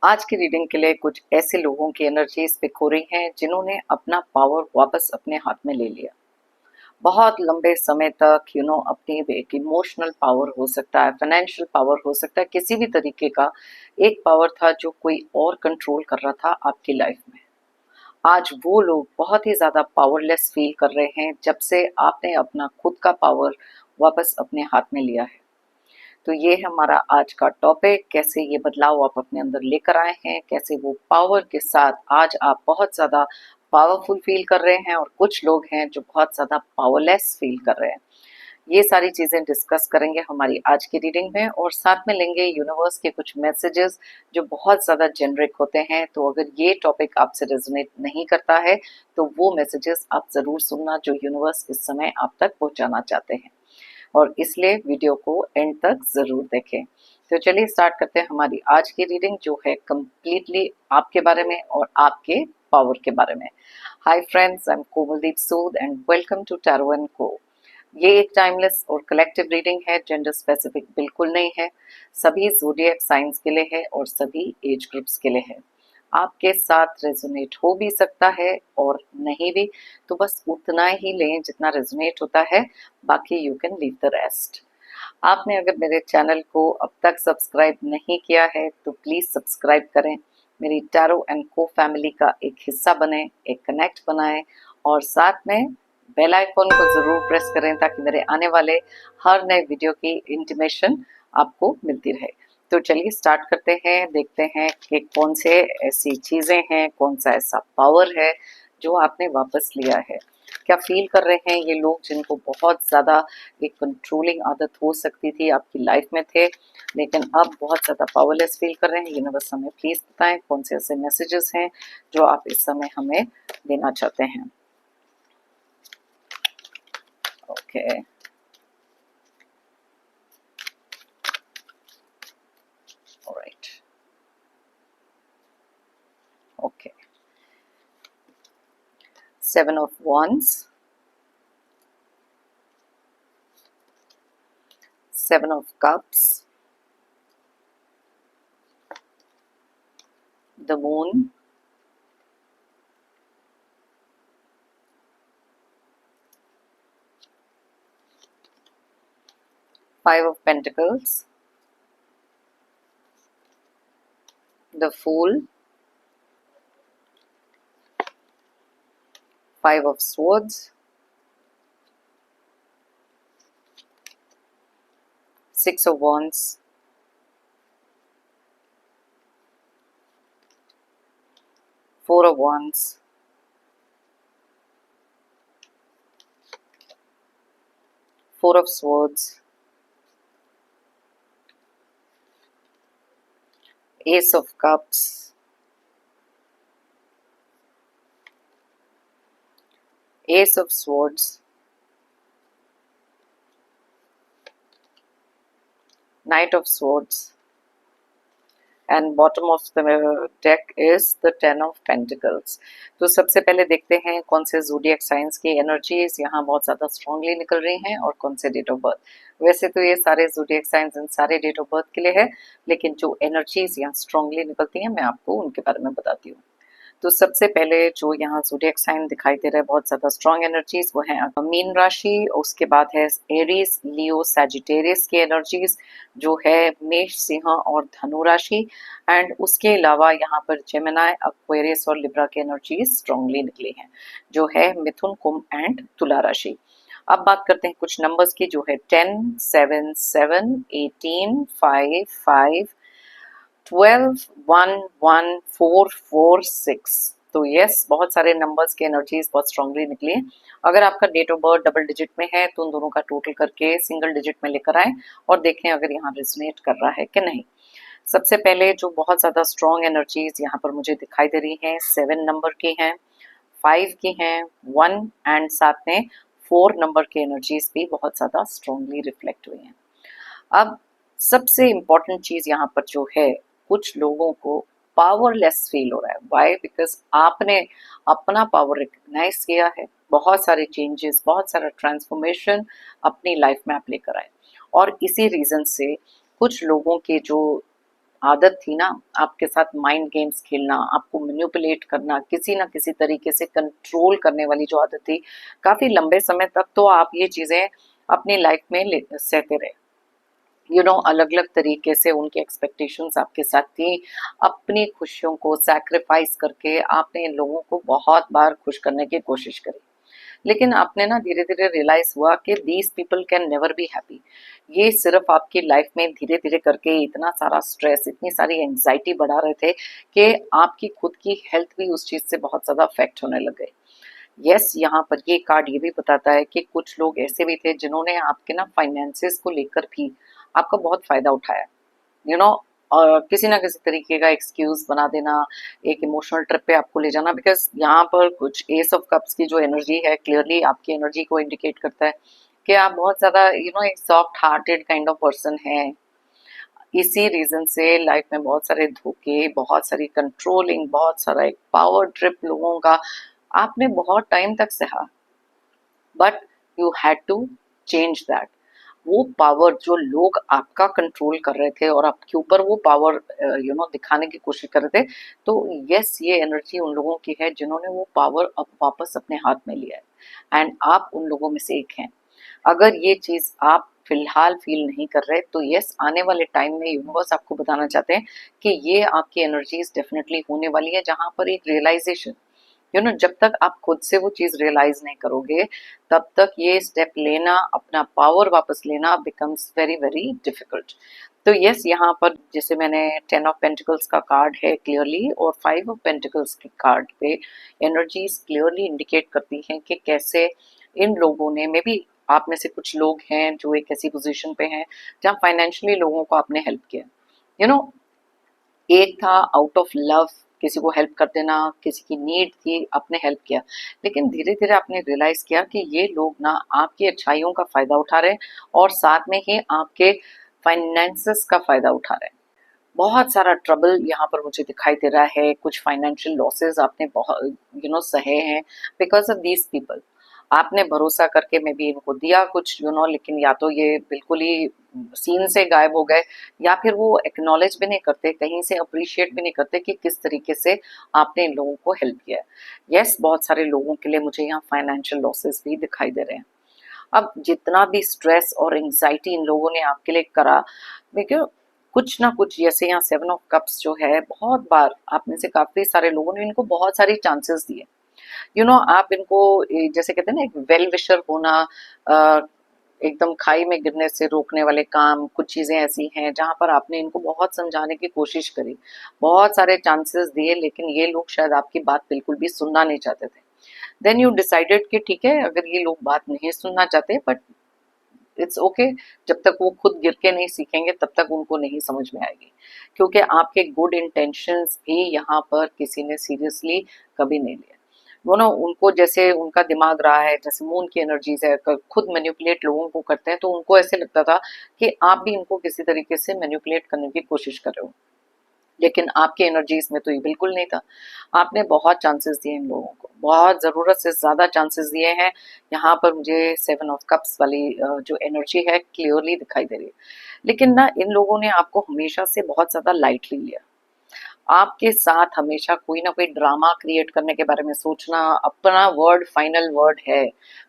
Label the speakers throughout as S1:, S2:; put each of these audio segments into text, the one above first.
S1: आज की रीडिंग के लिए कुछ ऐसे लोगों की एनर्जीज पिक हो रही हैं जिन्होंने अपना पावर वापस अपने हाथ में ले लिया। बहुत लंबे समय तक अपनी एक इमोशनल पावर हो सकता है, फाइनेंशियल पावर हो सकता है, किसी भी तरीके का एक पावर था जो कोई और कंट्रोल कर रहा था आपकी लाइफ में। आज वो लोग बहुत ही ज्यादा पावरलेस फील कर रहे हैं जब से आपने अपना खुद का पावर वापस अपने हाथ में लिया है। तो ये है हमारा आज का टॉपिक, कैसे ये बदलाव आप अपने अंदर लेकर आए हैं, कैसे वो पावर के साथ आज आप बहुत ज़्यादा पावरफुल फील कर रहे हैं और कुछ लोग हैं जो बहुत ज़्यादा पावरलेस फील कर रहे हैं। ये सारी चीज़ें डिस्कस करेंगे हमारी आज की रीडिंग में और साथ में लेंगे यूनिवर्स के कुछ मैसेजेस जो बहुत ज़्यादा जेनरिक होते हैं। तो अगर ये टॉपिक आपसे रेजोनेट नहीं करता है तो वो मैसेजेस आप ज़रूर सुनना जो यूनिवर्स इस समय आप तक पहुँचाना चाहते हैं, और इसलिए वीडियो को एंड तक ज़रूर देखें। तो चलिए स्टार्ट करते हैं हमारी आज की रीडिंग जो है कम्प्लीटली आपके बारे में और आपके पावर के बारे में। Hi friends, I am Komaldeep Sood and welcome to tarot and co. ये एक टाइमलेस और कलेक्टिव रीडिंग है, जेंडर स्पेसिफिक बिल्कुल नहीं है, सभी ज़ोडिएक साइंस के लिए है और सभी एज ग्रुप्स के लिए है। आपके साथ रेजोनेट हो भी सकता है और नहीं भी, तो बस उतना ही लें जितना रेजोनेट होता है, बाकी you can leave the rest. आपने अगर मेरे चैनल को अब तक सब्सक्राइब नहीं किया है तो प्लीज़ सब्सक्राइब करें, मेरी टैरो एंड को फैमिली का एक हिस्सा बने, एक कनेक्ट बनाएं और साथ में बेल आइकॉन को ज़रूर प्रेस करें ताकि मेरे आने वाले हर नए वीडियो की इंटीमेशन आपको मिलती रहे। तो चलिए स्टार्ट करते हैं, देखते हैं कि कौन से ऐसी चीज़ें हैं, कौन सा ऐसा पावर है जो आपने वापस लिया है। क्या फील कर रहे हैं ये लोग जिनको बहुत ज़्यादा एक कंट्रोलिंग आदत हो सकती थी आपकी लाइफ में थे, लेकिन अब बहुत ज़्यादा पावरलेस फील कर रहे हैं। यूनिवर्स हमें प्लीज़ बताएं कौन से ऐसे मैसेजेस हैं जो आप इस समय हमें देना चाहते हैं। Okay, alright, okay. 7 of Wands, 7 of Cups, the Moon, Five of Pentacles, the Fool, Five of Swords, Six of Wands, Four of Wands, Four of Swords, Ace of Cups, Ace of Swords, Knight of Swords, and bottom of the deck is the 10 of pentacles. तो सबसे पहले देखते हैं कौन से zodiac science की energies यहाँ बहुत ज़्यादा स्ट्रांगली निकल रही हैं और कौन से डेट ऑफ बर्थ। वैसे तो ये सारे ज़ोडिएक साइंस इन सारे डेट ऑफ बर्थ के लिए है, लेकिन जो एनर्जीज यहाँ स्ट्रांगली निकलती हैं मैं आपको उनके बारे में बताती हूँ। तो सबसे पहले जो यहाँ ज़ोडिएक साइन दिखाई दे रहा है बहुत ज़्यादा स्ट्रॉन्ग एनर्जीज, वो है मीन राशि, उसके बाद है एरीज, लियो, सैजिटेरियस की एनर्जीज, जो है मेष, सिंह और धनु राशि, एंड उसके अलावा यहाँ पर जेमिनी, एक्वेरियस और लिब्रा की एनर्जीज स्ट्रांगली निकली हैं, जो है मिथुन, कुंभ एंड तुला राशि। अब बात करते हैं कुछ नंबर्स की, जो है 10, 7, 7, 18, 5, 5, 12, 1, 1, 4, 4, 6। तो यस, बहुत सारे नंबर्स की एनर्जीज बहुत स्ट्रांगली निकली है। अगर आपका date of birth double digit में है तो उन दोनों का टोटल करके सिंगल डिजिट में लेकर आए और देखें अगर यहाँ रेजोनेट कर रहा है कि नहीं। सबसे पहले जो बहुत ज़्यादा स्ट्रॉन्ग एनर्जीज यहाँ पर मुझे दिखाई दे रही हैं 7 नंबर की हैं, 5 की हैं, 1 एंड साथ में 4 नंबर की एनर्जीज भी बहुत ज़्यादा स्ट्रांगली रिफ्लेक्ट हुई हैं। अब सबसे इम्पॉर्टेंट चीज़ यहाँ पर जो है, कुछ लोगों को पावरलेस फील हो रहा है। वाई? बिकॉज आपने अपना पावर रिकग्नाइज किया है, बहुत सारे चेंजेस, बहुत सारा ट्रांसफॉर्मेशन अपनी लाइफ में आप लेकर आए, और इसी रीज़न से कुछ लोगों के जो आदत थी ना आपके साथ माइंड गेम्स खेलना, आपको मैनिपुलेट करना, किसी ना किसी तरीके से कंट्रोल करने वाली जो आदत थी, काफी लंबे समय तक तो आप ये चीजें अपनी लाइफ में सहते रहे। अलग अलग तरीके से उनकी एक्सपेक्टेशंस आपके साथ थी। अपनी खुशियों को सैक्रिफाइस करके आपने इन लोगों को बहुत बार खुश करने की कोशिश करी, लेकिन आपने ना धीरे धीरे रियलाइज हुआ कि these people can never be happy. ये सिर्फ आपकी लाइफ में धीरे धीरे करके इतना सारा स्ट्रेस, इतनी सारी एंजाइटी बढ़ा रहे थे कि आपकी खुद की हेल्थ भी उस चीज से बहुत ज्यादा अफेक्ट होने लग गए। यस, यहाँ पर ये कार्ड ये भी बताता है कि कुछ लोग ऐसे भी थे जिन्होंने आपके ना फाइनेंसेस को लेकर भी आपका बहुत फायदा उठाया। यू नो और किसी ना किसी तरीके का एक्सक्यूज बना देना, एक इमोशनल ट्रिप पे आपको ले जाना, बिकॉज यहाँ पर कुछ एस ऑफ कप्स की जो एनर्जी है क्लियरली आपकी एनर्जी को इंडिकेट करता है कि आप बहुत ज्यादा एक soft hearted kind of person है। इसी रीजन से लाइफ में बहुत सारे धोखे, बहुत सारी कंट्रोलिंग, बहुत सारा एक पावर ट्रिप लोगों का आपने बहुत टाइम तक सहा, but you had to change that. वो पावर जो लोग आपका कंट्रोल कर रहे थे और आपके ऊपर वो पावर दिखाने की कोशिश कर रहे थे, तो यस, ये एनर्जी उन लोगों की है जिन्होंने वो पावर अब वापस अपने हाथ में लिया है, एंड आप उन लोगों में से एक हैं। अगर ये चीज आप फिलहाल फील नहीं कर रहे तो यस, आने वाले टाइम में यूनिवर्स आपको बताना चाहते हैं कि ये आपकी एनर्जीज डेफिनेटली होने वाली है, जहां पर एक रियलाइजेशन, जब तक आप खुद से वो चीज रियलाइज नहीं करोगे तब तक ये स्टेप लेना, अपना पावर वापस लेना बिकम्स वेरी वेरी डिफिकल्ट। तो यस, यहाँ पर जैसे मैंने 10 ऑफ पेंटिकल्स का कार्ड है क्लियरली, और 5 ऑफ पेंटिकल्स के कार्ड पे एनर्जीज क्लियरली इंडिकेट करती हैं कि कैसे इन लोगों ने, मे बी आप में से कुछ लोग हैं जो एक ऐसी पोजीशन पे हैं जहाँ फाइनेंशियली लोगों को आपने हेल्प किया। यू नो एक था आउट ऑफ लव, किसी को हेल्प कर देना, किसी की नीड थी आपने हेल्प किया, लेकिन धीरे धीरे आपने रियलाइज किया कि ये लोग ना आपकी अच्छाइयों का फायदा उठा रहे हैं और साथ में ही आपके फाइनेंसेस का फायदा उठा रहे हैं। बहुत सारा ट्रबल यहाँ पर मुझे दिखाई दे रहा है, कुछ फाइनेंशियल लॉसेस आपने बहुत सहे हैं बिकॉज ऑफ दीज पीपल। आपने भरोसा करके मे बी इनको दिया कुछ, लेकिन या तो ये बिल्कुल ही सीन से गायब हो गए, या फिर वो एक्नॉलेज भी नहीं करते, कहीं से अप्रिशिएट भी नहीं करते कि किस तरीके से आपने इन लोगों को हेल्प किया है। यस, बहुत सारे लोगों के लिए मुझे यहाँ फाइनेंशियल लॉसेस भी दिखाई दे रहे हैं। अब जितना भी स्ट्रेस और एंजाइटी इन लोगों ने आपके लिए करा, देखिए कुछ ना कुछ, जैसे यहाँ 7 ऑफ कप्स जो है, बहुत बार आप में से काफी सारे लोगों ने इनको बहुत सारी चांसेस दिए। आप इनको जैसे कहते हैं ना, एक वेल विशर होना, अ, एकदम खाई में गिरने से रोकने वाले काम, कुछ चीजें ऐसी हैं जहां पर आपने इनको बहुत समझाने की कोशिश करी, बहुत सारे चांसेस दिए, लेकिन ये लोग शायद आपकी बात बिल्कुल भी सुनना नहीं चाहते थे। देन यू डिसाइडेड कि ठीक है, अगर ये लोग बात नहीं सुनना चाहते, बट इट्स ओके, जब तक वो खुद गिर के नहीं सीखेंगे तब तक उनको नहीं समझ में आएगी, क्योंकि आपके गुड इंटेंशंस भी यहाँ पर किसी ने सीरियसली कभी नहीं लिया। उनको जैसे उनका दिमाग रहा है, जैसे मून की एनर्जीज है, खुद मैनिपुलेट लोगों को करते हैं, तो उनको ऐसे लगता था कि आप भी इनको किसी तरीके से मैनिपुलेट करने की कोशिश कर रहे हो, लेकिन आपकी एनर्जीज में तो ये बिल्कुल नहीं था। आपने बहुत चांसेस दिए इन लोगों को, बहुत जरूरत से ज्यादा चांसेस दिए हैं। यहाँ पर मुझे 7 ऑफ कप्स वाली जो एनर्जी है क्लियरली दिखाई दे रही है, लेकिन ना इन लोगों ने आपको हमेशा से बहुत ज्यादा लाइटली लिया। आपके साथ हमेशा कोई ना कोई ड्रामा क्रिएट करने के बारे में सोचना, अपना वर्ड फाइनल वर्ड है,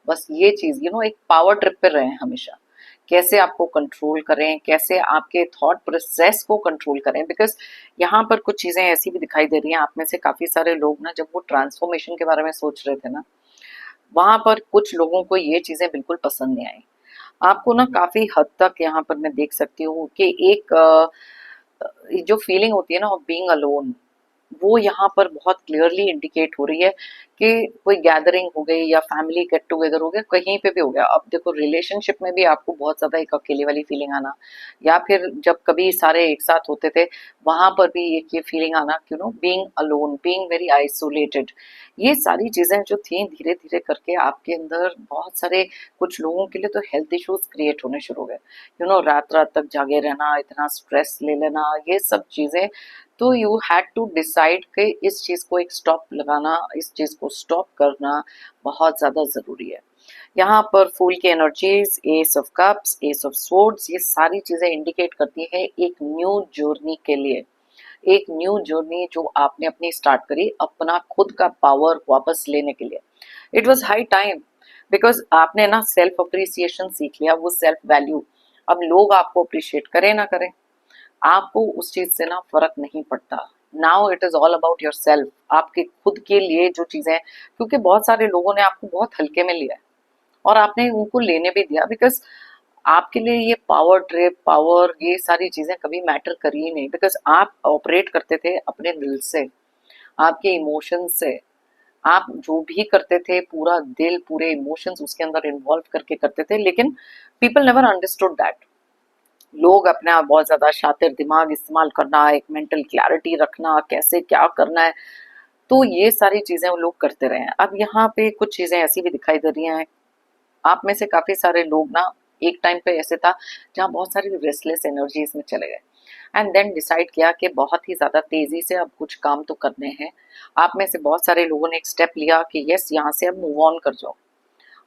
S1: बस ये चीज एक पावर ट्रिप पे रहे हैं हमेशा। कैसे आपको कंट्रोल करें, कैसे आपके थॉट प्रोसेस को कंट्रोल करें, बिकॉज यहाँ पर कुछ चीजें ऐसी भी दिखाई दे रही हैं। आप में से काफी सारे लोग ना, जब वो ट्रांसफॉर्मेशन के बारे में सोच रहे थे ना, वहां पर कुछ लोगों को ये चीजें बिल्कुल पसंद नहीं आई। आपको ना काफी हद तक यहाँ पर मैं देख सकती हूँ कि एक जो फीलिंग होती है ना ऑफ बीइंग अलोन, वो यहाँ पर बहुत क्लियरली इंडिकेट हो रही है कि कोई गैदरिंग हो गई या फैमिली गेट टुगेदर हो गया, कहीं पे भी हो गया। अब देखो, रिलेशनशिप में भी आपको बहुत ज्यादा एक अकेले वाली फीलिंग आना, या फिर जब कभी सारे एक साथ होते थे वहां पर भी एक ये फीलिंग आना, being alone, being very isolated, ये सारी चीजें जो थी धीरे धीरे करके आपके अंदर बहुत सारे, कुछ लोगों के लिए तो हेल्थ इश्यूज क्रिएट होने शुरू हो गए। रात रात तक जागे रहना, इतना स्ट्रेस ले लेना, ये सब चीजें। तो यू हैड टू डिसाइड कि इस चीज को एक स्टॉप लगाना, इस चीज को स्टॉप करना बहुत ज्यादा जरूरी है। यहाँ पर फूल की energies, S of cups, S of swords, ये सारी चीजें इंडिकेट करती है एक न्यू जर्नी के लिए, एक न्यू जर्नी जो आपने अपनी स्टार्ट करी अपना खुद का पावर वापस लेने के लिए। It was high time, because आपने ना सेल्फ अप्रिसिएशन सीख लिया, वो सेल्फ वैल्यू। अब लोग आपको अप्रिशिएट करें ना करें, आपको उस चीज से ना फर्क नहीं पड़ता। Now it is all about your self, आपके खुद के लिए जो चीजें, क्योंकि बहुत सारे लोगों ने आपको बहुत हल्के में लिया है और आपने उनको लेने भी दिया, बिकॉज आपके लिए ये पावर ट्रिप, पावर, ये सारी चीजें कभी मैटर करी ही नहीं, बिकॉज आप ऑपरेट करते थे अपने दिल से, आपके इमोशंस से। आप जो भी करते थे पूरा दिल, पूरे इमोशंस उसके अंदर इन्वॉल्व करके करते थे, लेकिन पीपल नेवर अंडरस्टूड दैट। लोग अपने आप बहुत ज्यादा शातिर दिमाग इस्तेमाल करना, एक मेंटल क्लैरिटी रखना, कैसे क्या करना है, तो ये सारी चीजें वो लोग करते रहे हैं। अब यहाँ पे कुछ चीजें ऐसी भी दिखाई दे रही हैं, आप में से काफी सारे लोग ना एक टाइम पे ऐसे था जहाँ बहुत सारी रेस्टलेस एनर्जी इसमें चले गए, एंड देन डिसाइड किया कि बहुत ही ज्यादा तेजी से अब कुछ काम तो करने हैं। आप में से बहुत सारे लोगों ने एक स्टेप लिया कि यस, यहाँ से अब मूव ऑन कर जाओ।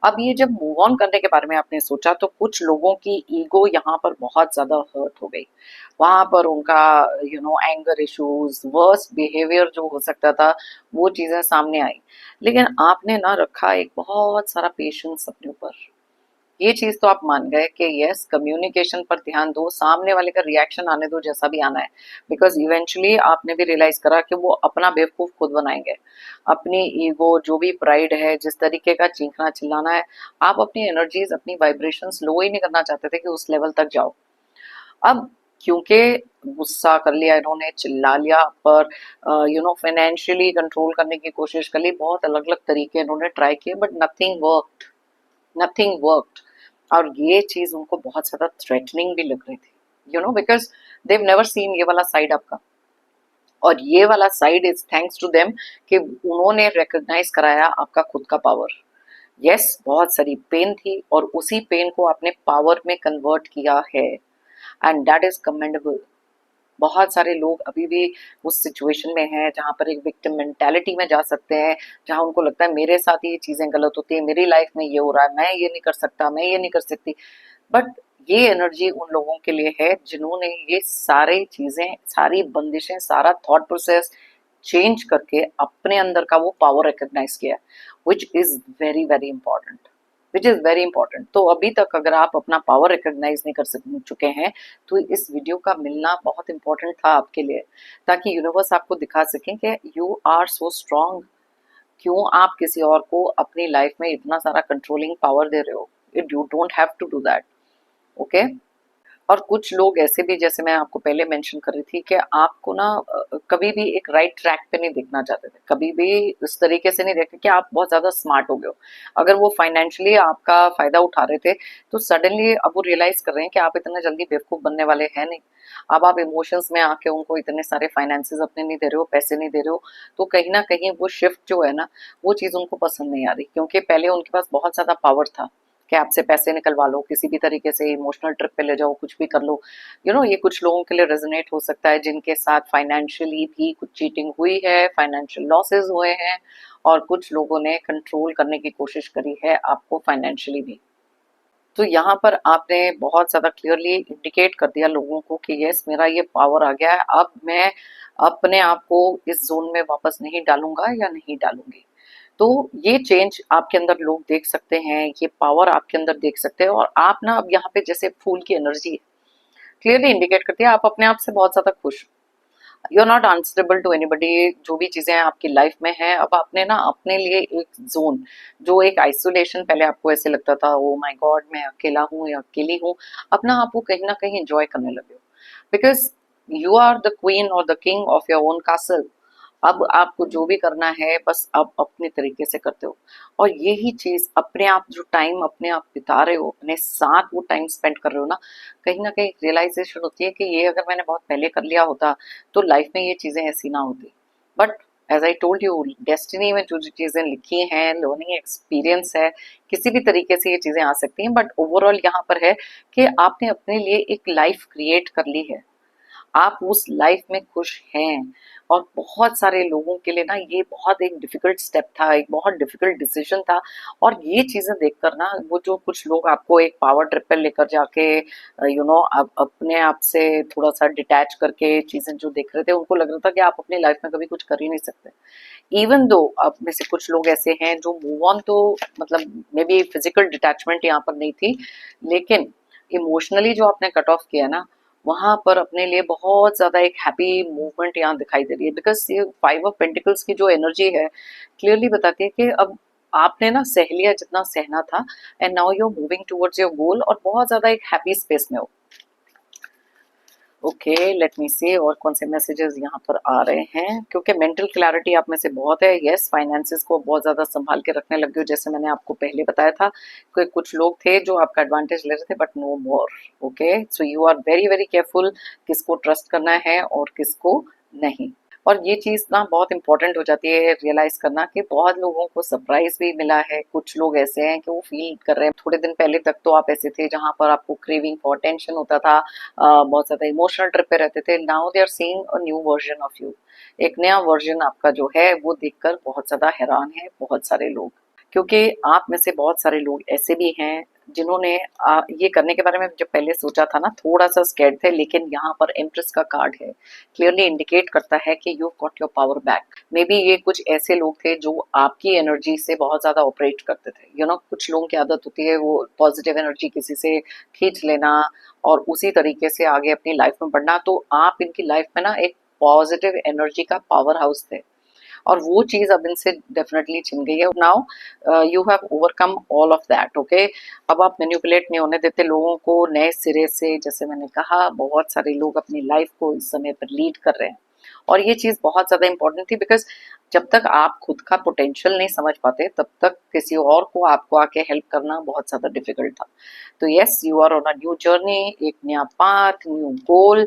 S1: अब ये जब मूव ऑन करने के बारे में आपने सोचा तो कुछ लोगों की ईगो यहाँ पर बहुत ज्यादा हर्ट हो गई, वहां पर उनका एंगर इश्यूज, वर्स्ट बिहेवियर जो हो सकता था वो चीजें सामने आई। लेकिन आपने ना रखा एक बहुत सारा पेशेंस अपने ऊपर। ये चीज तो आप मान गए कि यस, कम्युनिकेशन पर ध्यान दो, सामने वाले का रिएक्शन आने दो जैसा भी आना है, बिकॉज इवेंचुअली आपने भी रियलाइज करा कि वो अपना बेवकूफ खुद बनाएंगे। अपनी ईगो, जो भी प्राइड है, जिस तरीके का चीखना चिल्लाना है, आप अपनी एनर्जीज, अपनी वाइब्रेशंस लो ही नहीं करना चाहते थे कि उस लेवल तक जाओ। अब क्योंकि गुस्सा कर लिया इन्होंने, चिल्ला लिया, पर फाइनेंशियली कंट्रोल करने की कोशिश कर ली, बहुत अलग अलग तरीके इन्होंने ट्राई किए, but nothing worked, nothing worked. और ये चीज उनको बहुत ज्यादा थ्रेटनिंग भी लग रही थी, बिकॉज देव नेवर सीन ये वाला साइड आपका। और ये वाला side is thanks to them कि उन्होंने रिकॉग्नाइज कराया आपका खुद का पावर। यस, बहुत सारी पेन थी और उसी पेन को आपने पावर में कन्वर्ट किया है, एंड दैट इज कमेंडेबल। बहुत सारे लोग अभी भी उस सिचुएशन में हैं जहाँ पर एक विक्टिम मेंटालिटी में जा सकते हैं, जहाँ उनको लगता है मेरे साथ ये चीजें गलत होती है, मेरी लाइफ में ये हो रहा है, मैं ये नहीं कर सकता, मैं ये नहीं कर सकती। बट ये एनर्जी उन लोगों के लिए है जिन्होंने ये सारी चीजें, सारी बंदिशें, सारा थॉट प्रोसेस चेंज करके अपने अंदर का वो पावर रिकॉग्नाइज किया, which is very very important, which is very important. तो अभी तक अगर आप अपना पावर रिकॉग्नाइज नहीं कर चुके हैं तो इस वीडियो का मिलना बहुत इंपॉर्टेंट था आपके लिए, ताकि यूनिवर्स आपको दिखा सकें कि यू आर सो स्ट्रांग। क्यों आप किसी और को अपनी लाइफ में इतना सारा कंट्रोलिंग पावर दे रहे हो? It you don't have to do that, okay. और कुछ लोग ऐसे भी, जैसे मैं आपको पहले मेंशन कर रही थी, कि आपको ना कभी भी एक राइट ट्रैक पे नहीं देखना चाहते थे, कभी भी इस तरीके से नहीं देखते कि आप बहुत ज्यादा स्मार्ट हो गए हो। अगर वो फाइनेंशियली आपका फायदा उठा रहे थे तो सडनली अब वो रियलाइज कर रहे हैं कि आप इतना जल्दी बेवकूफ बनने वाले हैं नहीं। अब आप इमोशंस में आके उनको इतने सारे फाइनेंसेस अपने नहीं दे रहे हो, पैसे नहीं दे रहे हो, तो कहीं ना कहीं वो शिफ्ट जो है ना, वो चीज उनको पसंद नहीं आ रही, क्योंकि पहले उनके पास बहुत ज्यादा पावर था कि आपसे पैसे निकलवा लो, किसी भी तरीके से इमोशनल ट्रिप पे ले जाओ, कुछ भी कर लो। ये कुछ लोगों के लिए रेजोनेट हो सकता है जिनके साथ फाइनेंशियली भी कुछ चीटिंग हुई है, फाइनेंशियल लॉसेस हुए हैं, और कुछ लोगों ने कंट्रोल करने की कोशिश करी है आपको फाइनेंशियली भी। तो यहाँ पर आपने बहुत ज्यादा क्लियरली इंडिकेट कर दिया लोगों को कि यस, मेरा ये पावर आ गया है, अब मैं अपने आप को इस जोन में वापस नहीं डालूंगा या नहीं डालूंगी। तो ये चेंज आपके अंदर लोग देख सकते हैं, ये पावर आपके अंदर देख सकते हैं, और आप ना अब यहाँ पे जैसे फूल की एनर्जी क्लियरली इंडिकेट करती है, आप अपने आप से बहुत ज्यादा खुश, you are not answerable to anybody. जो भी चीजें आपकी लाइफ में है, अब आपने ना अपने लिए एक जोन, जो एक आइसोलेशन पहले आपको ऐसे लगता था ओ माय गॉड मैं अकेला हूँ या अकेली हूँ, अपना आप वो कहीं ना कहीं एंजॉय करने लगे हो, because you are the queen और the king of your own castle. अब आपको जो भी करना है बस आप अपने तरीके से करते हो, और यही चीज अपने आप, जो टाइम अपने आप बिता रहे हो, अपने साथ वो टाइम स्पेंड कर रहे हो ना कहीं रियलाइजेशन होती है कि ये अगर मैंने बहुत पहले कर लिया होता तो लाइफ में ये चीजें ऐसी ना होती। But as I told you, destiny में जो जो चीजें लिखी हैं, लर्निंग एक्सपीरियंस है, किसी भी तरीके से ये चीजें आ सकती हैं, बट ओवरऑल यहाँ पर है कि आपने अपने लिए एक लाइफ क्रिएट कर ली है। आप उस लाइफ में खुश हैं। और बहुत सारे लोगों के लिए ना ये बहुत एक डिफिकल्ट स्टेप था, एक बहुत डिफिकल्ट डिसीजन था। और ये चीजें देखकर ना, वो जो कुछ लोग आपको एक पावर ट्रिप पे लेकर जाके आप अपने आप से थोड़ा सा डिटैच करके चीजें जो देख रहे थे, उनको लग रहा था कि आप अपनी लाइफ में कभी कुछ कर ही नहीं सकते। इवन दो आप में से कुछ लोग ऐसे हैं जो मूव ऑन तो, मतलब मे बी फिजिकल डिटैचमेंट यहाँ पर नहीं थी, लेकिन इमोशनली जो आपने कट ऑफ किया ना, वहां पर अपने लिए बहुत ज्यादा एक हैप्पी मूवमेंट यहाँ दिखाई दे रही है। बिकॉज ये 5 ऑफ पेंटिकल्स की जो एनर्जी है, क्लियरली बताती है कि अब आपने ना सह लिया जितना सहना था, and now you are moving towards your goal, और बहुत ज्यादा एक हैप्पी स्पेस में हो। ओके, लेट मी सी और कौन से मैसेजेस यहाँ पर आ रहे हैं, क्योंकि मेंटल क्लैरिटी आप में से बहुत है। यस, फाइनेंसेस को बहुत ज्यादा संभाल के रखने लगे हो, जैसे मैंने आपको पहले बताया था कि कुछ लोग थे जो आपका एडवांटेज ले रहे थे, but no more. Okay, so you are very very careful किसको ट्रस्ट करना है और किसको नहीं। और ये चीज ना बहुत इंपॉर्टेंट हो जाती है रियलाइज करना कि बहुत लोगों को सरप्राइज भी मिला है। कुछ लोग ऐसे हैं कि वो फील कर रहे हैं, थोड़े दिन पहले तक तो आप ऐसे थे जहां पर आपको क्रेविंग फॉर अटेंशन होता था, बहुत ज्यादा इमोशनल ट्रिप पे रहते थे। Now they are seeing a new version of you. एक नया वर्जन आपका जो है वो देखकर बहुत ज्यादा हैरान है बहुत सारे लोग। क्योंकि आप में से बहुत सारे लोग ऐसे भी हैं जिन्होंने ये करने के बारे में जब पहले सोचा था ना, थोड़ा सा स्कैर्ड थे, लेकिन यहाँ पर एम्प्रेस का कार्ड है, क्लियरली इंडिकेट करता है कि you got your power back. May be ये कुछ ऐसे लोग थे जो आपकी एनर्जी से बहुत ज्यादा ऑपरेट करते थे। कुछ लोगों की आदत होती है वो पॉजिटिव एनर्जी किसी से खींच लेना और उसी तरीके से आगे अपनी लाइफ में बढ़ना। तो आप इनकी लाइफ में ना एक पॉजिटिव एनर्जी का पावर हाउस थे, और वो चीज अब इनसे डेफिनेटली छिन गई है। Now you have overcome all of that. Okay, अब आप मैनिपुलेट नहीं होने देते लोगों को नए सिरे से। जैसे मैंने कहा, बहुत सारे लोग अपनी लाइफ को इस समय पर लीड कर रहे हैं, और ये चीज बहुत ज्यादा इंपॉर्टेंट थी। बिकॉज जब तक आप खुद का पोटेंशियल नहीं समझ पाते, तब तक किसी और को आपको आके हेल्प करना बहुत ज्यादा डिफिकल्ट था। तो yes, you are on a new journey, एक नया पाथ, न्यू गोल।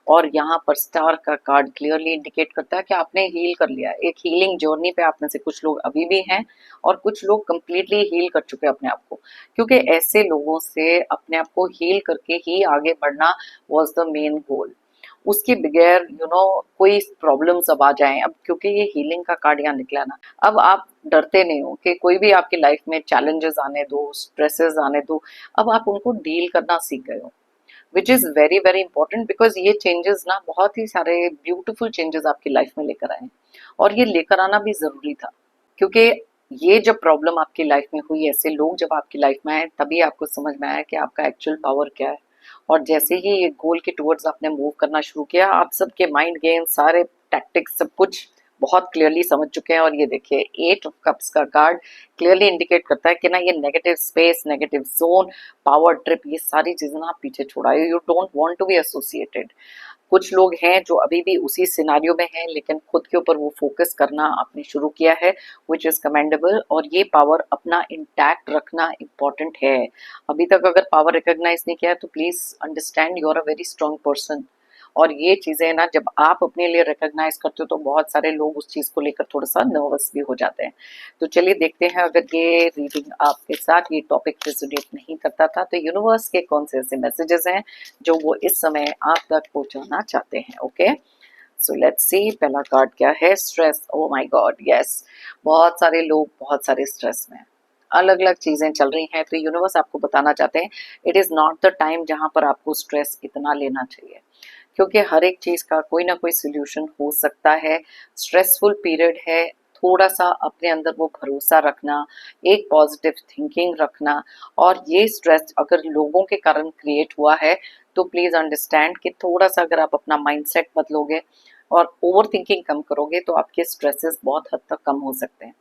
S1: और यहाँ पर स्टार का कार्ड क्लियरली इंडिकेट करता है कि आपने हील कर लिया। एक हीलिंग जर्नी पे आप में से कुछ लोग अभी भी हैं, और कुछ लोग कंप्लीटली हील कर चुके हैं अपने आप को। क्योंकि ऐसे लोगों से अपने आप को हील करके ही आगे बढ़ना वॉज द मेन गोल। उसके बगैर कोई प्रॉब्लम्स अब आ जाएं, अब क्योंकि ये हीलिंग का कार्ड यहाँ निकला ना, अब आप डरते नहीं हो कि कोई भी आपकी लाइफ में चैलेंजेस आने दो, स्ट्रेसेस आने दो। अब आप उनको डील करना सीख गए हो, which is very very important. Because ये चेंजेस ना बहुत ही सारे ब्यूटीफुल चेंजेस आपकी लाइफ में लेकर आए हैं, और ये लेकर आना भी जरूरी था। क्योंकि ये जब प्रॉब्लम आपकी लाइफ में हुई, ऐसे लोग जब आपकी लाइफ में आए, तभी आपको समझ में आया कि आपका एक्चुअल पावर क्या है। और जैसे ही ये गोल के टुवर्ड्स आपने मूव करना शुरू किया, आप सबके माइंड गेम, सारे टैक्टिक्स, सब कुछ बहुत क्लियरली समझ चुके हैं। और ये देखिए, 8 ऑफ कप्स का कार्ड क्लियरली इंडिकेट करता है कि ना, ये negative space, negative zone, power trip, ये सारी चीजें ना आप पीछे छोड़ाए। You don't want to be associated. कुछ लोग हैं जो अभी भी उसी सिनारियो में हैं, लेकिन खुद के ऊपर वो फोकस करना आपने शुरू किया है, विच इज कमेंडेबल। और ये पावर अपना इंटैक्ट रखना इम्पोर्टेंट है। अभी तक अगर पावर रिकॉग्नाइज नहीं किया है, तो please understand you are a very strong person. और ये चीजें ना जब आप अपने लिए रिकॉग्नाइज करते हो, तो बहुत सारे लोग उस चीज को लेकर थोड़ा सा नर्वस भी हो जाते हैं। तो चलिए देखते हैं, अगर ये रीडिंग आपके साथ ये टॉपिक रेजोनेट नहीं करता था, तो यूनिवर्स के कौन से ऐसे मैसेजेस हैं जो वो इस समय आप तक पहुंचाना चाहते हैं। ओके, सो लेट्स सी पहला कार्ड क्या है। Stress. Oh my God, yes, बहुत सारे लोग बहुत सारे स्ट्रेस में, अलग अलग चीजें चल रही हैं। तो यूनिवर्स आपको बताना चाहते हैं, it is not the time जहां पर आपको स्ट्रेस इतना लेना चाहिए, क्योंकि हर एक चीज का कोई ना कोई सोल्यूशन हो सकता है। स्ट्रेसफुल पीरियड है, थोड़ा सा अपने अंदर वो भरोसा रखना, एक पॉजिटिव थिंकिंग रखना। और ये स्ट्रेस अगर लोगों के कारण क्रिएट हुआ है, तो प्लीज अंडरस्टैंड कि थोड़ा सा अगर आप अपना माइंडसेट बदलोगे और ओवर थिंकिंग कम करोगे, तो आपके स्ट्रेसेस बहुत हद तक कम हो सकते हैं।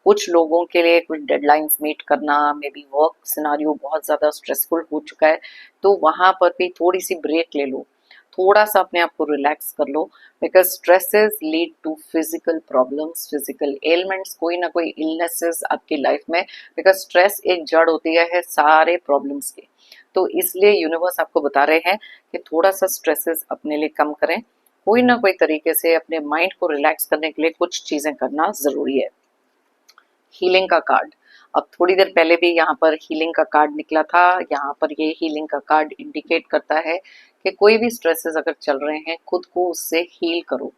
S1: कुछ लोगों के लिए कुछ डेडलाइंस मीट करना, मे बी वर्क सिनारियो बहुत ज्यादा स्ट्रेसफुल हो चुका है, तो वहां पर भी थोड़ी सी ब्रेक ले लो, थोड़ा सा अपने आप को रिलैक्स कर लो। Because stresses lead to physical problems, physical elements, कोई ना कोई इलनेसेस आपकी लाइफ में। बिकॉज स्ट्रेस एक जड़ होती है सारे प्रॉब्लम्स की। तो इसलिए यूनिवर्स आपको बता रहे हैं कि थोड़ा सा स्ट्रेसेस अपने लिए कम करें, कोई ना कोई तरीके से अपने माइंड को रिलैक्स करने के लिए कुछ चीजें करना जरूरी है। हीलिंग का कार्ड, अब थोड़ी देर पहले भी यहाँ पर हीलिंग का कार्ड निकला था। यहाँ पर ये हीलिंग का कार्ड इंडिकेट करता है कि कोई भी स्ट्रेसेस अगर चल रहे हैं, खुद को उससे हील करो,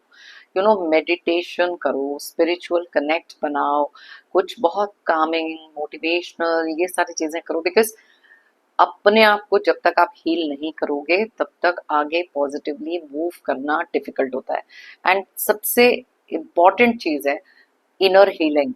S1: मेडिटेशन करो, स्पिरिचुअल कनेक्ट बनाओ, कुछ बहुत कामिंग, मोटिवेशनल, ये सारी चीजें करो। बिकॉज अपने आप को जब तक आप हील नहीं करोगे तब तक आगे पॉजिटिवली मूव करना डिफिकल्ट होता है। एंड सबसे इम्पॉर्टेंट चीज है inner healing.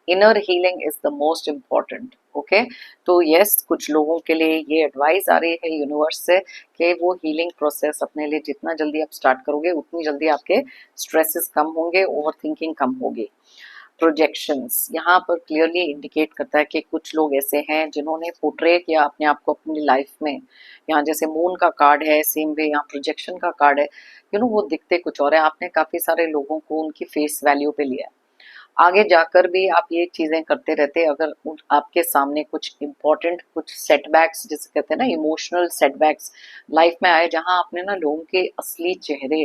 S1: Inner healing is the most important. Okay, तो यस, कुछ लोगों के लिए ये एडवाइस आ रही है यूनिवर्स से कि वो हीलिंग प्रोसेस अपने लिए जितना जल्दी आप स्टार्ट करोगे उतनी जल्दी आपके स्ट्रेसेस कम होंगे, ओवर थिंकिंग कम होगी। प्रोजेक्शंस यहाँ पर क्लियरली इंडिकेट करता है कि कुछ लोग ऐसे हैं जिन्होंने पोर्ट्रे किया अपने आप को अपनी लाइफ में। यहाँ जैसे मून का कार्ड है, सेम वे यहाँ प्रोजेक्शन का कार्ड है। वो दिखते कुछ और है। आपने काफी सारे लोगों को उनकी फेस वैल्यू पे लिया है। आगे जाकर भी आप ये चीजें करते रहते, अगर आपके सामने कुछ इंपॉर्टेंट, कुछ सेटबैक्स जिसे कहते हैं ना, इमोशनल सेटबैक्स लाइफ में आए, जहां आपने ना लोगों के असली चेहरे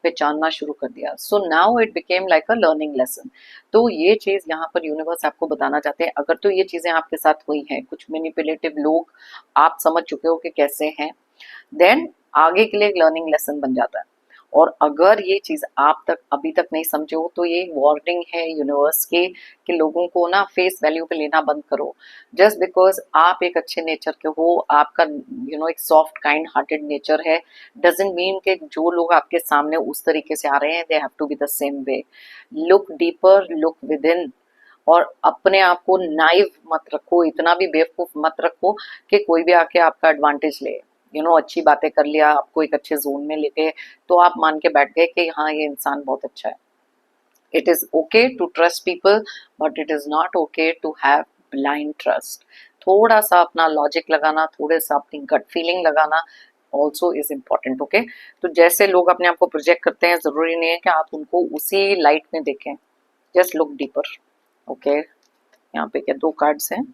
S1: पहचानना शुरू कर दिया, so now it became like a learning lesson. तो ये चीज यहाँ पर यूनिवर्स आपको बताना चाहते हैं, अगर तो ये चीजें आपके साथ हुई हैं, कुछ मैनिपुलेटिव लोग आप समझ चुके हो कि कैसे हैं, देन आगे के लिए एक लर्निंग लेसन बन जाता है। और अगर ये चीज आप तक अभी तक नहीं समझे हो तो ये वार्निंग है यूनिवर्स की कि लोगों को ना फेस वैल्यू पे लेना बंद करो। जस्ट बिकॉज आप एक अच्छे नेचर के हो, आपका एक सॉफ्ट काइंड हार्टेड नेचर है, डजेंट मीन कि जो लोग आपके सामने उस तरीके से आ रहे हैं they have to be the same way. Look deeper, look within. और अपने आप को नाइव मत रखो, इतना भी बेवकूफ मत रखो कि कोई भी आके आपका एडवांटेज ले। अच्छी बातें कर लिया, आपको एक अच्छे जोन में लेके, तो आप मान के बैठ गए कि हाँ ये इंसान बहुत अच्छा है। It is okay to trust people, but it is not okay to have blind trust. थोड़ा सा अपना लॉजिक लगाना, थोड़े सा अपनी गट फीलिंग लगाना ऑल्सो इज इम्पोर्टेंट। ओके, तो जैसे लोग अपने आप को प्रोजेक्ट करते हैं, जरूरी नहीं है कि आप उनको उसी लाइट में देखें। Just look deeper. ओके, यहाँ पे क्या दो कार्ड्स हैं?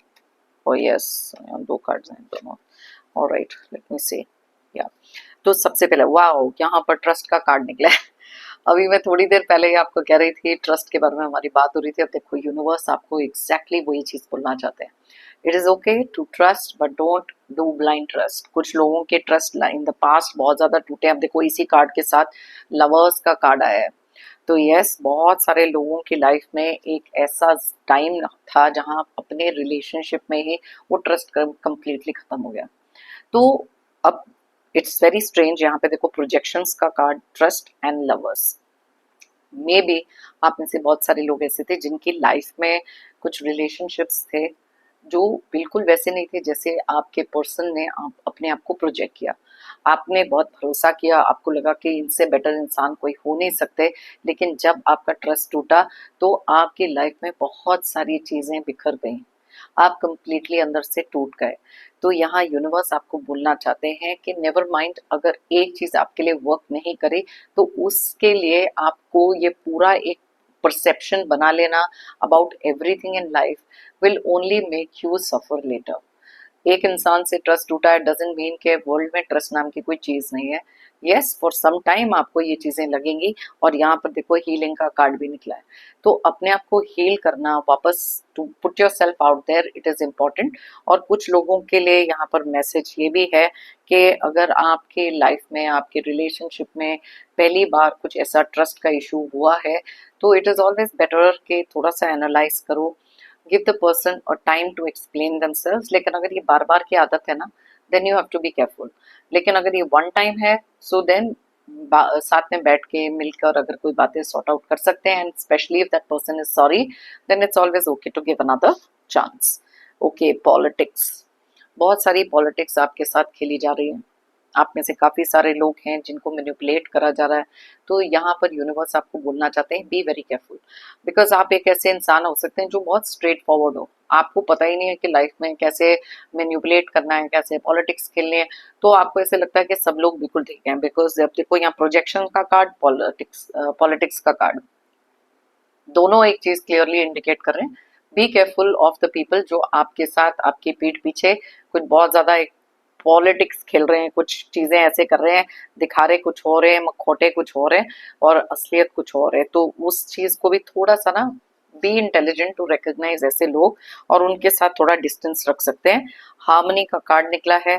S1: और यस, दो कार्ड्स हैं दोनों। ऑलराइट, लेट मी सी। या तो सबसे पहले वाओ, यहाँ पर ट्रस्ट का कार्ड निकला है। अभी मैं थोड़ी देर पहले ही आपको कह रही थी ट्रस्ट के बारे में हमारी बात हो रही थी। अब देखो यूनिवर्स आपको एग्जैक्टली वही चीज बोलना चाहते हैं। It is okay to trust but don't do blind trust. कुछ लोगों के ट्रस्ट इन द पास्ट बहुत ज्यादा टूटे। अब देखो इसी कार्ड के साथ लवर्स का कार्ड आया है। तो यस, बहुत सारे लोगों की लाइफ में एक ऐसा टाइम था जहां अपने रिलेशनशिप में ही वो ट्रस्ट कंप्लीटली खत्म हो गया। तो अब इट्स वेरी स्ट्रेंज, यहाँ पे देखो प्रोजेक्शंस का card, trust and lovers. May be आप में से बहुत सारे लोग ऐसे थे जिनकी लाइफ में कुछ रिलेशनशिप्स थे जो बिल्कुल वैसे नहीं थे जैसे आपके पर्सन ने अपने आप को प्रोजेक्ट किया। आपने बहुत भरोसा किया, आपको लगा कि इनसे बेटर इंसान कोई हो नहीं सकते, लेकिन जब आपका ट्रस्ट टूटा तो आपकी लाइफ में बहुत सारी चीजें बिखर गई, आप कंप्लीटली अंदर से टूट गए। तो यहाँ यूनिवर्स आपको बोलना चाहते हैं कि नेवर माइंड, अगर एक चीज आपके लिए वर्क नहीं करे तो उसके लिए आपको ये पूरा एक परसेप्शन बना लेना about everything in life will only make you suffer later. एक इंसान से ट्रस्ट टूटा है डजंट मीन के वर्ल्ड में ट्रस्ट नाम की कोई चीज नहीं है। यस, फॉर सम टाइम आपको ये चीजें लगेंगी। और यहाँ पर देखो हीलिंग का कार्ड भी निकला है। तो अपने आप को हील करना, वापस to put yourself out there, it is important. और कुछ लोगों के लिए यहाँ पर मैसेज ये भी है कि अगर आपके लाइफ में, आपके रिलेशनशिप में पहली बार कुछ ऐसा ट्रस्ट का इशू हुआ है तो इट इज ऑलवेज बेटर कि थोड़ा सा एनालाइज करो, गिव द पर्सन और टाइम टू एक्सप्लेन themselves। लेकिन अगर ये बार बार की आदत है ना, then you have to be careful. लेकिन अगर ये वन टाइम है सो देन साथ में बैठ के मिलकर अगर कोई बातें सॉर्ट आउट कर सकते हैं, and specially if that person is sorry, then it's always okay to give another chance. Okay, politics. बहुत सारी पॉलिटिक्स आपके साथ खेली जा रही है। आप में से काफी सारे लोग हैं जिनको मैनिपुलेट करा जा रहा है। तो यहाँ पर यूनिवर्स आपको बोलना चाहते हैं बी वेरी केयरफुल, बिकॉज आप एक ऐसे इंसान हो सकते हैं जो बहुत स्ट्रेट फॉरवर्ड हो, आपको पता ही नहीं है कि लाइफ में कैसे मैनिपुलेट करना है, कैसे पॉलिटिक्स खेलनी है। तो आपको ऐसे लगता है कि सब लोग बिल्कुल ठीक हैं, बिकॉज जब देखो यहाँ प्रोजेक्शन का कार्ड, पॉलिटिक्स का कार्ड, दोनों एक चीज क्लियरली इंडिकेट कर रहे हैं, be careful of the people जो आपके साथ, आपकी पीठ पीछे कुछ बहुत ज्यादा एक पॉलिटिक्स खेल रहे हैं, कुछ चीजें ऐसे कर रहे हैं, दिखा रहे कुछ हो रहे हैं, मखौटे कुछ हो रहे हैं और असलियत कुछ हो रहे हैं। तो उस चीज को भी थोड़ा सा ना बी इंटेलिजेंट टू रिकॉग्नाइज ऐसे लोग, और उनके साथ थोड़ा डिस्टेंस रख सकते हैं। हार्मनी का कार्ड निकला है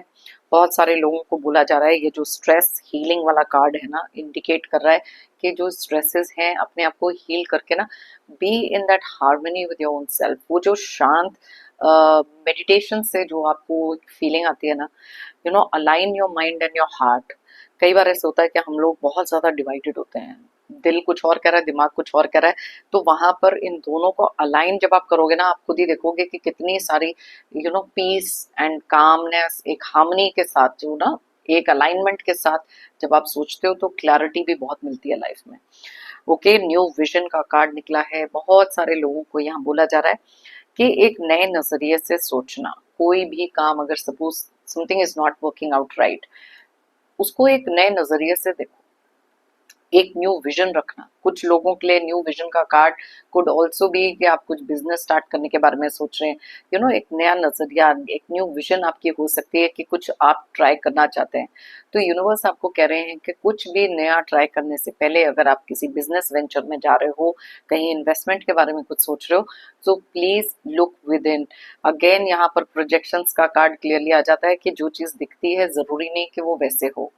S1: बहुत सारे लोगों को बोला जा रहा है, ये जो स्ट्रेस हीलिंग वाला कार्ड है ना, इंडिकेट कर रहा है कि जो स्ट्रेसेस हैं अपने आप को हील करके ना, be in that harmony with your own self. वो जो शांत मेडिटेशन से जो आपको फीलिंग आती है ना, you know, align your mind and your heart. कई बार ऐसा होता है कि हम लोग बहुत ज्यादा डिवाइडेड होते हैं, दिल कुछ और कह रहा है, दिमाग कुछ और कह रहा है, तो वहां पर इन दोनों को अलाइन जब आप करोगे ना, आप खुद ही देखोगे कि कितनी सारी you know peace and calmness, एक हार्मनी के साथ, जो ना एक अलाइनमेंट के साथ जब आप सोचते हो तो क्लैरिटी भी बहुत मिलती है लाइफ में। ओके, न्यू विजन का कार्ड निकला है। बहुत सारे लोगों को यहाँ बोला जा रहा है कि एक नए नजरिए से सोचना, कोई भी काम अगर suppose something is not working out right, उसको एक नए नजरिए से देखो, एक न्यू विजन रखना। कुछ लोगों के लिए न्यू विजन का कार्ड कुड ऑल्सो बी कि आप कुछ बिजनेस स्टार्ट करने के बारे में सोच रहे हैं, यू नो, एक नया नजरिया, एक न्यू विजन आपकी हो सकती है कि कुछ आप ट्राई करना चाहते हैं। तो यूनिवर्स आपको कह रहे हैं कि कुछ भी नया ट्राई करने से पहले, अगर आप किसी बिजनेस वेंचर में जा रहे हो, कहीं इन्वेस्टमेंट के बारे में कुछ सोच रहे हो, तो please look with in. Again यहाँ पर प्रोजेक्शंस का कार्ड क्लियरली आ जाता है कि जो चीज दिखती है जरूरी नहीं कि वो वैसे हो।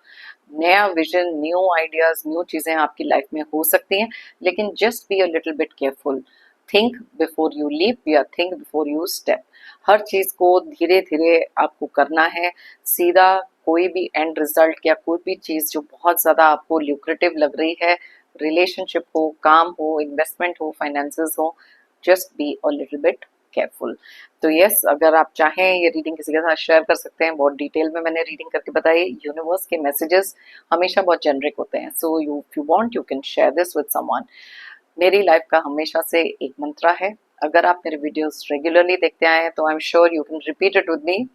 S1: नया विजन, न्यू आइडियाज, न्यू चीजें आपकी लाइफ में हो सकती हैं, लेकिन just be a little bit careful. Think before you leap या थिंक बिफोर यू स्टेप। हर चीज को धीरे धीरे आपको करना है। सीधा कोई भी एंड रिजल्ट या कोई भी चीज जो बहुत ज्यादा आपको ल्यूक्रेटिव लग रही है, रिलेशनशिप हो, काम हो, इन्वेस्टमेंट हो, फाइनेंसेस हो, just be a little bit careful. तो यस, अगर आप चाहें ये रीडिंग किसी के साथ शेयर कर सकते हैं। बहुत डिटेल में मैंने रीडिंग करके बताई। यूनिवर्स के मैसेजेस हमेशा बहुत जेनरिक होते हैं, so you if you want you can share this with someone. मेरी लाइफ का हमेशा से एक मंत्रा है, अगर आप मेरे वीडियोस रेगुलरली देखते आए हैं तो I am sure you can repeat it with me.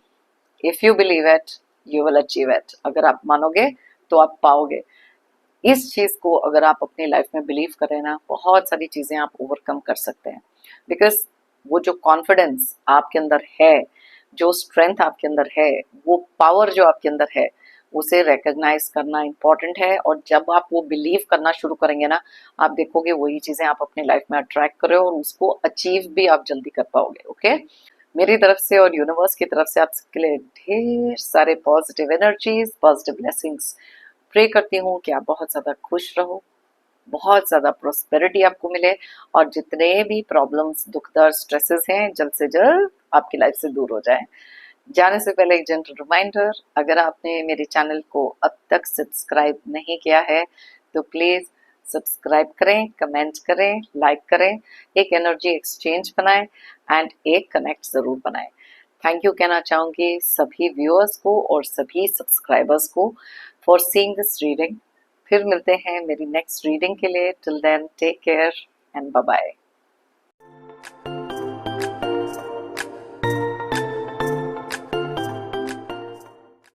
S1: If you believe it, you will achieve it. अगर आप मानोगे तो आप पाओगे। इस चीज को अगर आप अपनी लाइफ में बिलीव करें ना, बहुत सारी चीजें आप ओवरकम कर सकते हैं। बिकॉज वो जो कॉन्फिडेंस आपके अंदर है, जो स्ट्रेंथ आपके अंदर है, वो पावर जो आपके अंदर है, उसे रिकॉग्नाइज करना इम्पोर्टेंट है। और जब आप वो बिलीव करना शुरू करेंगे ना, आप देखोगे वही चीजें आप अपनी लाइफ में अट्रैक्ट कर रहे हो और उसको अचीव भी आप जल्दी कर पाओगे। ओके, मेरी तरफ से और यूनिवर्स की तरफ से आप सबके लिए ढेर सारे positive energies, positive blessings. Pray करती हूँ कि आप बहुत ज्यादा खुश रहो, बहुत ज्यादा प्रोस्पेरिटी आपको मिले, और जितने भी प्रॉब्लम्स, दुख दर्द, स्ट्रेसेस हैं, जल्द से जल्द आपकी लाइफ से दूर हो जाए। जाने से पहले एक जेंटल रिमाइंडर, अगर आपने मेरे चैनल को अब तक सब्सक्राइब नहीं किया है तो प्लीज सब्सक्राइब करें, कमेंट करें, लाइक करें, एक एनर्जी एक्सचेंज बनाएं एंड एक कनेक्ट जरूर बनाएं। थैंक यू कहना चाहूंगी सभी व्यूअर्स को और सभी सब्सक्राइबर्स को फॉर सीइंग दिस रीडिंग। फिर मिलते हैं मेरी नेक्स्ट रीडिंग के लिए। Till then take care and bye bye.